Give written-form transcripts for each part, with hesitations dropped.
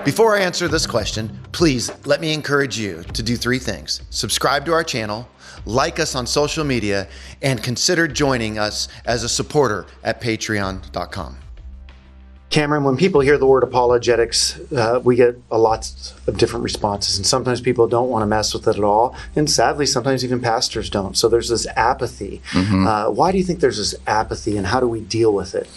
Before I answer this question, please let me encourage you to do 3 things. Subscribe to our channel, like us on social media, and consider joining us as a supporter at patreon.com. Cameron, when people hear the word apologetics, we get a lot of different responses, and sometimes people don't want to mess with it at all, and sadly, sometimes even pastors don't. So there's this apathy. Why do you think there's this apathy, and how do we deal with it?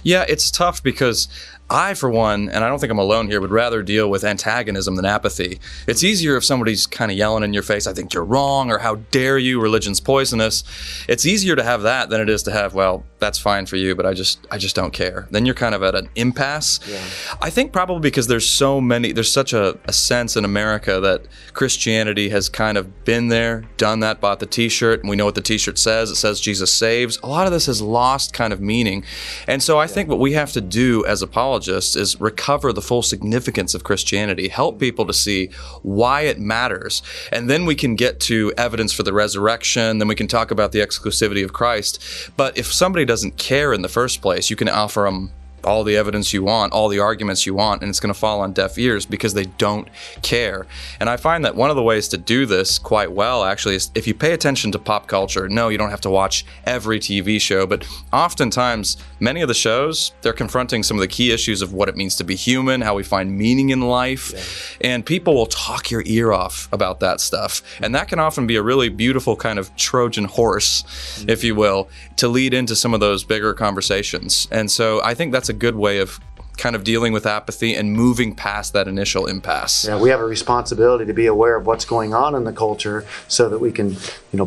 Yeah, it's tough because I, for one, and I don't think I'm alone here, would rather deal with antagonism than apathy. It's easier if somebody's kind of yelling in your face, I think you're wrong, or how dare you, religion's poisonous. It's easier to have that than it is to have, well, that's fine for you, but I just don't care. Then you're kind of at an impasse. Yeah. I think probably because there's such a sense in America that Christianity has kind of been there, done that, bought the t-shirt, and we know what the t-shirt says. It says Jesus saves. A lot of this has lost kind of meaning. And so I think what we have to do as apologists is recover the full significance of Christianity, help people to see why it matters, and then we can get to evidence for the resurrection, then we can talk about the exclusivity of Christ. But if somebody doesn't care in the first place, you can offer them all the evidence you want, all the arguments you want, and it's going to fall on deaf ears because they don't care. And I find that one of the ways to do this quite well, actually, is if you pay attention to pop culture. No, you don't have to watch every TV show, but oftentimes, many of the shows, they're confronting some of the key issues of what it means to be human, how we find meaning in life, and people will talk your ear off about that stuff. And that can often be a really beautiful kind of Trojan horse, if you will, to lead into some of those bigger conversations. And so I think that's a good way of kind of dealing with apathy and moving past that initial impasse. Yeah, we have a responsibility to be aware of what's going on in the culture so that we can,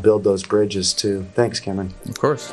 build those bridges too. Thanks, Cameron. Of course.